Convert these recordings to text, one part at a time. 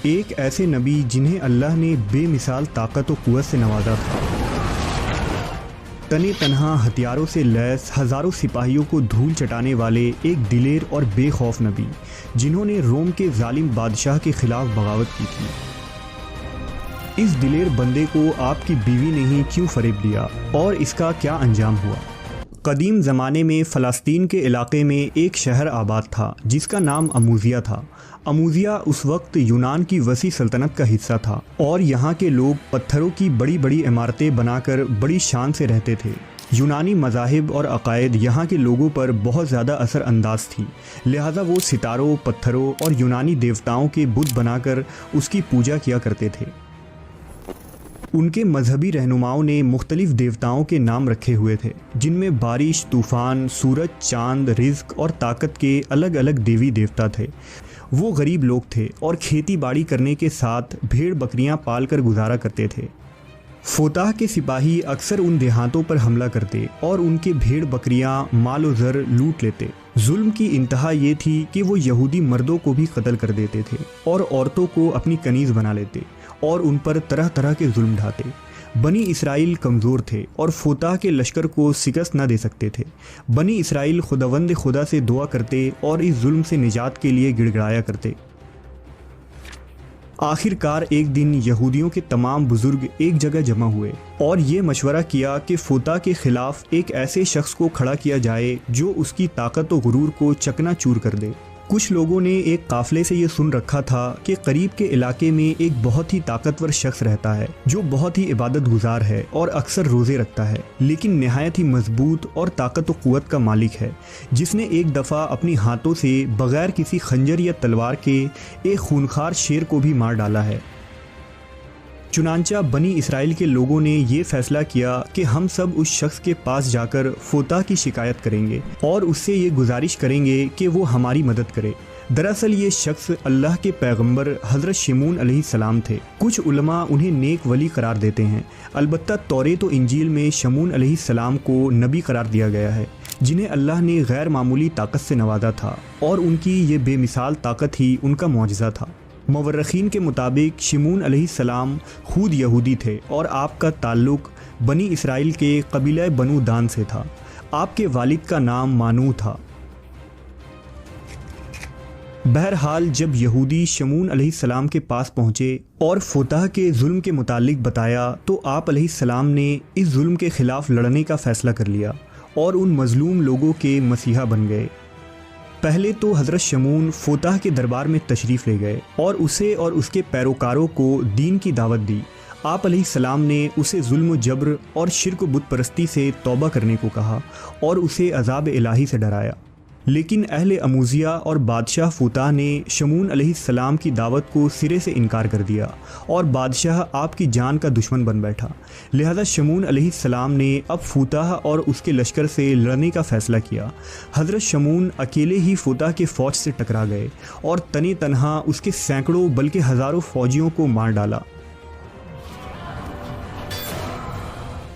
ایک ایسے نبی جنہیں اللہ نے بے مثال طاقت و قوت سے نوازا تھا، تنے تنہا ہتھیاروں سے لیس ہزاروں سپاہیوں کو دھول چٹانے والے ایک دلیر اور بے خوف نبی جنہوں نے روم کے ظالم بادشاہ کے خلاف بغاوت کی تھی۔ اس دلیر بندے کو آپ کی بیوی نے ہی کیوں فریب دیا اور اس کا کیا انجام ہوا؟ قدیم زمانے میں فلسطین کے علاقے میں ایک شہر آباد تھا جس کا نام اموزیہ تھا۔ اموزیہ اس وقت یونان کی وسیع سلطنت کا حصہ تھا اور یہاں کے لوگ پتھروں کی بڑی بڑی عمارتیں بنا کر بڑی شان سے رہتے تھے۔ یونانی مذاہب اور عقائد یہاں کے لوگوں پر بہت زیادہ اثر انداز تھی، لہذا وہ ستاروں، پتھروں اور یونانی دیوتاؤں کے بت بنا کر اس کی پوجا کیا کرتے تھے۔ ان کے مذہبی رہنماؤں نے مختلف دیوتاؤں کے نام رکھے ہوئے تھے، جن میں بارش، طوفان، سورج، چاند، رزق اور طاقت کے الگ الگ دیوی دیوتا تھے۔ وہ غریب لوگ تھے اور کھیتی باڑی کرنے کے ساتھ بھیڑ بکریاں پال کر گزارا کرتے تھے۔ فوتاح کے سپاہی اکثر ان دیہاتوں پر حملہ کرتے اور ان کے بھیڑ بکریاں، مال و زر لوٹ لیتے۔ ظلم کی انتہا یہ تھی کہ وہ یہودی مردوں کو بھی قتل کر دیتے تھے اور عورتوں کو اپنی کنیز بنا لیتے اور ان پر طرح طرح کے ظلم ڈھاتے۔ بنی اسرائیل کمزور تھے اور فوتاح کے لشکر کو شکست نہ دے سکتے تھے۔ بنی اسرائیل خداوند خدا سے دعا کرتے اور اس ظلم سے نجات کے لیے گڑ گڑایا کرتے۔ آخر کار ایک دن یہودیوں کے تمام بزرگ ایک جگہ جمع ہوئے اور یہ مشورہ کیا کہ فوتاح کے خلاف ایک ایسے شخص کو کھڑا کیا جائے جو اس کی طاقت و غرور کو چکنا چور کر دے۔ کچھ لوگوں نے ایک قافلے سے یہ سن رکھا تھا کہ قریب کے علاقے میں ایک بہت ہی طاقتور شخص رہتا ہے جو بہت ہی عبادت گزار ہے اور اکثر روزے رکھتا ہے، لیکن نہایت ہی مضبوط اور طاقت و قوت کا مالک ہے، جس نے ایک دفعہ اپنی ہاتھوں سے بغیر کسی خنجر یا تلوار کے ایک خونخوار شیر کو بھی مار ڈالا ہے۔ چنانچہ بنی اسرائیل کے لوگوں نے یہ فیصلہ کیا کہ ہم سب اس شخص کے پاس جا کر فوتاح کی شکایت کریں گے اور اس سے یہ گزارش کریں گے کہ وہ ہماری مدد کرے۔ دراصل یہ شخص اللہ کے پیغمبر حضرت شمعون علیہ السلام تھے۔ کچھ علماء انہیں نیک ولی قرار دیتے ہیں، البتہ توریت و انجیل میں شمعون علیہ السلام کو نبی قرار دیا گیا ہے جنہیں اللہ نے غیر معمولی طاقت سے نوازا تھا، اور ان کی یہ بے مثال طاقت ہی ان کا معجزہ تھا۔ مورخین کے مطابق شمعون علیہ السلام خود یہودی تھے اور آپ کا تعلق بنی اسرائیل کے قبیلہ بنو دان سے تھا۔ آپ کے والد کا نام مانو تھا۔ بہرحال جب یہودی شمعون علیہ السلام کے پاس پہنچے اور فوتاح کے ظلم کے متعلق بتایا تو آپ علیہ السلام نے اس ظلم کے خلاف لڑنے کا فیصلہ کر لیا اور ان مظلوم لوگوں کے مسیحا بن گئے۔ پہلے تو حضرت شمعون فوتاح کے دربار میں تشریف لے گئے اور اسے اور اس کے پیروکاروں کو دین کی دعوت دی۔ آپ علیہ السلام نے اسے ظلم و جبر اور شرک و بت پرستی سے توبہ کرنے کو کہا اور اسے عذاب الہی سے ڈرایا، لیکن اہل اموزیہ اور بادشاہ فوتاح نے شمعون علیہ السلام کی دعوت کو سرے سے انکار کر دیا اور بادشاہ آپ کی جان کا دشمن بن بیٹھا۔ لہذا شمعون علیہ السلام نے اب فوتاح اور اس کے لشکر سے لڑنے کا فیصلہ کیا۔ حضرت شمعون اکیلے ہی فوتاح کے فوج سے ٹکرا گئے اور تنے تنہا اس کے سینکڑوں بلکہ ہزاروں فوجیوں کو مار ڈالا۔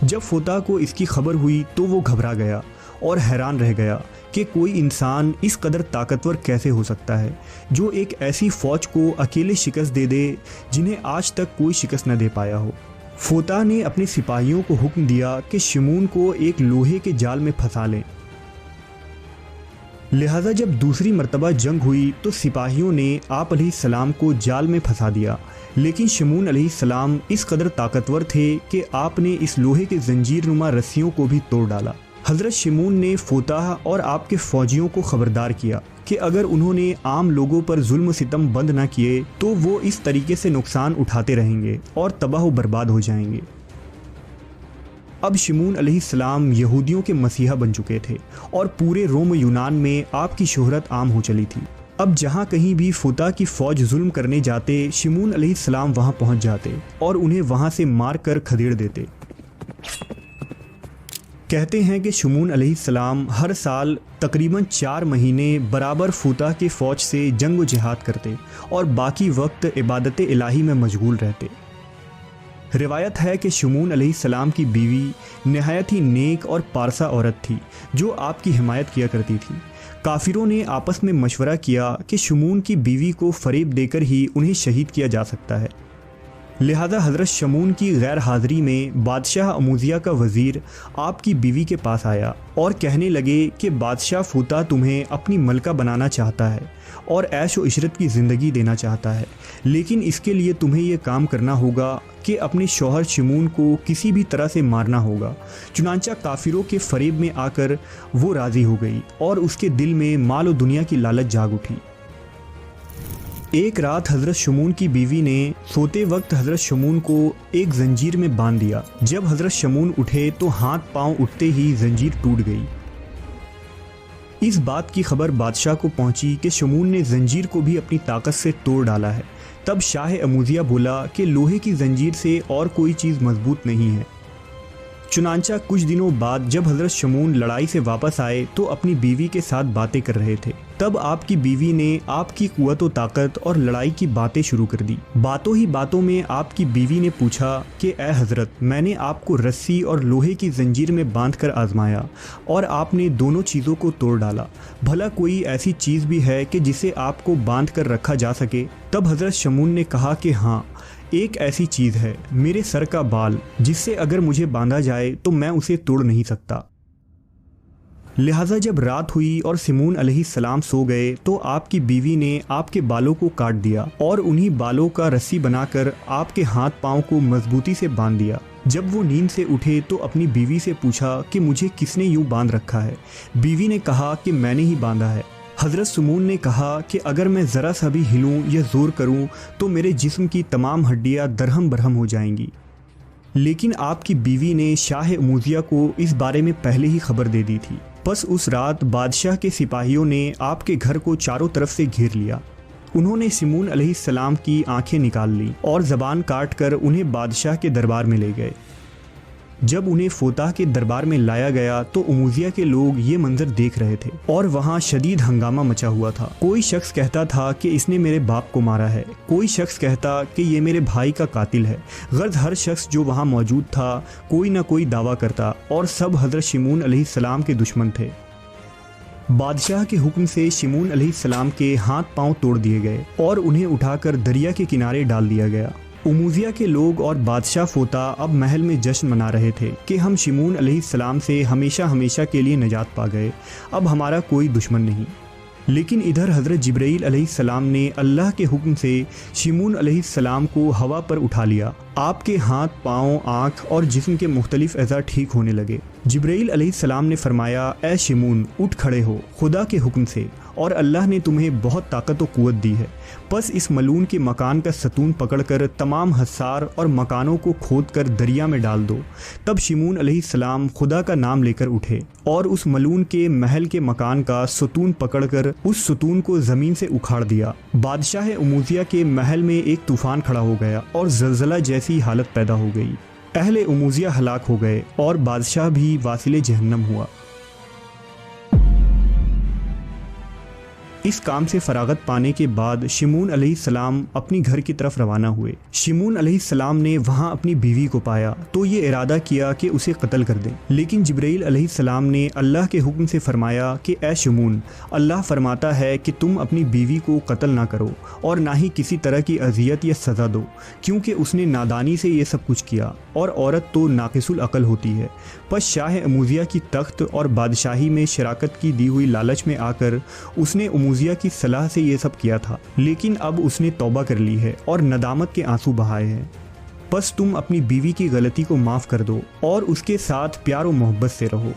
جب فوتاح کو اس کی خبر ہوئی تو وہ گھبرا گیا اور حیران رہ گیا کہ کوئی انسان اس قدر طاقتور کیسے ہو سکتا ہے جو ایک ایسی فوج کو اکیلے شکست دے دے جنہیں آج تک کوئی شکست نہ دے پایا ہو۔ فوتاح نے اپنے سپاہیوں کو حکم دیا کہ شمعون کو ایک لوہے کے جال میں پھنسا لیں۔ لہذا جب دوسری مرتبہ جنگ ہوئی تو سپاہیوں نے آپ علیہ السلام کو جال میں پھنسا دیا، لیکن شمعون علیہ السلام اس قدر طاقتور تھے کہ آپ نے اس لوہے کے زنجیر نما رسیوں کو بھی توڑ ڈالا۔ حضرت شمعون نے فوتاح اور آپ کے فوجیوں کو خبردار کیا کہ اگر انہوں نے عام لوگوں پر ظلم و ستم بند نہ کیے تو وہ اس طریقے سے نقصان اٹھاتے رہیں گے اور تباہ و برباد ہو جائیں گے۔ اب شمعون علیہ السلام یہودیوں کے مسیحا بن چکے تھے اور پورے روم و یونان میں آپ کی شہرت عام ہو چلی تھی۔ اب جہاں کہیں بھی فوتاح کی فوج ظلم کرنے جاتے، شمعون علیہ السلام وہاں پہنچ جاتے اور انہیں وہاں سے مار کر کھدیڑ دیتے۔ کہتے ہیں کہ شمعون علیہ السلام ہر سال تقریباً 4 مہینے برابر فوتاح کی فوج سے جنگ و جہاد کرتے اور باقی وقت عبادت الہی میں مشغول رہتے۔ روایت ہے کہ شمعون علیہ السلام کی بیوی نہایت ہی نیک اور پارسا عورت تھی جو آپ کی حمایت کیا کرتی تھی۔ کافروں نے آپس میں مشورہ کیا کہ شمون کی بیوی کو فریب دے کر ہی انہیں شہید کیا جا سکتا ہے، لہذا حضرت شمون کی غیر حاضری میں بادشاہ اموزیہ کا وزیر آپ کی بیوی کے پاس آیا اور کہنے لگے کہ بادشاہ فوتا تمہیں اپنی ملکہ بنانا چاہتا ہے اور عیش و عشرت کی زندگی دینا چاہتا ہے، لیکن اس کے لیے تمہیں یہ کام کرنا ہوگا کہ اپنے شوہر شمون کو کسی بھی طرح سے مارنا ہوگا۔ چنانچہ کافروں کے فریب میں آ کر وہ راضی ہو گئی اور اس کے دل میں مال و دنیا کی لالچ جاگ اٹھی۔ ایک رات حضرت شمون کی بیوی نے سوتے وقت حضرت شمون کو ایک زنجیر میں باندھ دیا۔ جب حضرت شمون اٹھے تو ہاتھ پاؤں اٹھتے ہی زنجیر ٹوٹ گئی۔ اس بات کی خبر بادشاہ کو پہنچی کہ شمون نے زنجیر کو بھی اپنی طاقت سے توڑ ڈالا ہے۔ تب شاہ اموزیہ بولا کہ لوہے کی زنجیر سے اور کوئی چیز مضبوط نہیں ہے۔ چنانچہ کچھ دنوں بعد جب حضرت شمون لڑائی سے واپس آئے تو اپنی بیوی کے ساتھ باتیں کر رہے تھے۔ تب آپ کی بیوی نے آپ کی قوت و طاقت اور لڑائی کی باتیں شروع کر دی۔ باتوں ہی باتوں میں آپ کی بیوی نے پوچھا کہ اے حضرت، میں نے آپ کو رسی اور لوہے کی زنجیر میں باندھ کر آزمایا اور آپ نے دونوں چیزوں کو توڑ ڈالا، بھلا کوئی ایسی چیز بھی ہے کہ جسے آپ کو باندھ کر رکھا جا سکے؟ تب حضرت شمون نے کہا کہ ہاں، ایک ایسی چیز ہے، میرے سر کا بال، جس سے اگر مجھے باندھا جائے تو میں اسے توڑ نہیں سکتا۔ لہٰذا جب رات ہوئی اور شمون علیہ السلام سو گئے تو آپ کی بیوی نے آپ کے بالوں کو کاٹ دیا اور انہی بالوں کا رسی بنا کر آپ کے ہاتھ پاؤں کو مضبوطی سے باندھ دیا۔ جب وہ نیند سے اٹھے تو اپنی بیوی سے پوچھا کہ مجھے کس نے یوں باندھ رکھا ہے؟ بیوی نے کہا کہ میں نے ہی باندھا ہے۔ حضرت شمون نے کہا کہ اگر میں ذرا سا بھی ہلوں یا زور کروں تو میرے جسم کی تمام ہڈیاں درہم برہم ہو جائیں گی، لیکن آپ کی بیوی نے شاہ اموزیہ کو اس بارے میں پہلے ہی خبر دے دی تھی۔ پس اس رات بادشاہ کے سپاہیوں نے آپ کے گھر کو چاروں طرف سے گھیر لیا۔ انہوں نے شمون علیہ السلام کی آنکھیں نکال لیں اور زبان کاٹ کر انہیں بادشاہ کے دربار میں لے گئے۔ جب انہیں فوتا کے دربار میں لایا گیا تو اموزیہ کے لوگ یہ منظر دیکھ رہے تھے اور وہاں شدید ہنگامہ مچا ہوا تھا۔ کوئی شخص کہتا تھا کہ اس نے میرے باپ کو مارا ہے، کوئی شخص کہتا کہ یہ میرے بھائی کا قاتل ہے۔ غرض ہر شخص جو وہاں موجود تھا کوئی نہ کوئی دعویٰ کرتا اور سب حضرت شمون علیہ السلام کے دشمن تھے۔ بادشاہ کے حکم سے شمون علیہ السلام کے ہاتھ پاؤں توڑ دیے گئے اور انہیں اٹھا کر دریا کے کنارے ڈال دیا گیا۔ اموزیہ کے لوگ اور بادشاہ فوتا اب محل میں جشن منا رہے تھے کہ ہم شمون علیہ السلام سے ہمیشہ ہمیشہ کے لیے نجات پا گئے، اب ہمارا کوئی دشمن نہیں۔ لیکن ادھر حضرت جبرائیل علیہ السلام نے اللہ کے حکم سے شمون علیہ السلام کو ہوا پر اٹھا لیا۔ آپ کے ہاتھ، پاؤں، آنکھ اور جسم کے مختلف اعضاء ٹھیک ہونے لگے۔ جبرائیل علیہ السلام نے فرمایا، اے شمون، اٹھ کھڑے ہو خدا کے حکم سے، اور اللہ نے تمہیں بہت طاقت و قوت دی ہے۔ پس اس ملعون کے مکان کا ستون پکڑ کر تمام حصار اور مکانوں کو کھود کر دریا میں ڈال دو۔ تب شمون علیہ السلام خدا کا نام لے کر اٹھے اور اس ملعون کے محل کے مکان کا ستون پکڑ کر اس ستون کو زمین سے اکھاڑ دیا۔ بادشاہ اموزیہ کے محل میں ایک طوفان کھڑا ہو گیا اور زلزلہ جیسی حالت پیدا ہو گئی۔ اہل اموزیہ ہلاک ہو گئے اور بادشاہ بھی واصل جہنم ہوا۔ اس کام سے فراغت پانے کے بعد شمون علیہ السلام اپنی گھر کی طرف روانہ ہوئے۔ شمون علیہ السلام نے وہاں اپنی بیوی کو پایا تو یہ ارادہ کیا کہ اسے قتل کر دیں، لیکن جبرائیل علیہ السلام نے اللہ کے حکم سے فرمایا کہ اے شمون، اللہ فرماتا ہے کہ تم اپنی بیوی کو قتل نہ کرو اور نہ ہی کسی طرح کی اذیت یا سزا دو، کیونکہ اس نے نادانی سے یہ سب کچھ کیا اور عورت تو ناقص العقل ہوتی ہے۔ پس شاہ اموزیہ کی تخت اور بادشاہی میں شراکت کی دی ہوئی لالچ میں آ کر اس نے اموزیہ کی صلاح سے یہ سب کیا تھا، لیکن اب اس نے توبہ کر لی ہے اور ندامت کے آنسو بہائے ہیں۔ پس تم اپنی بیوی کی غلطی کو معاف کر دو اور اس کے ساتھ پیار و محبت سے رہو۔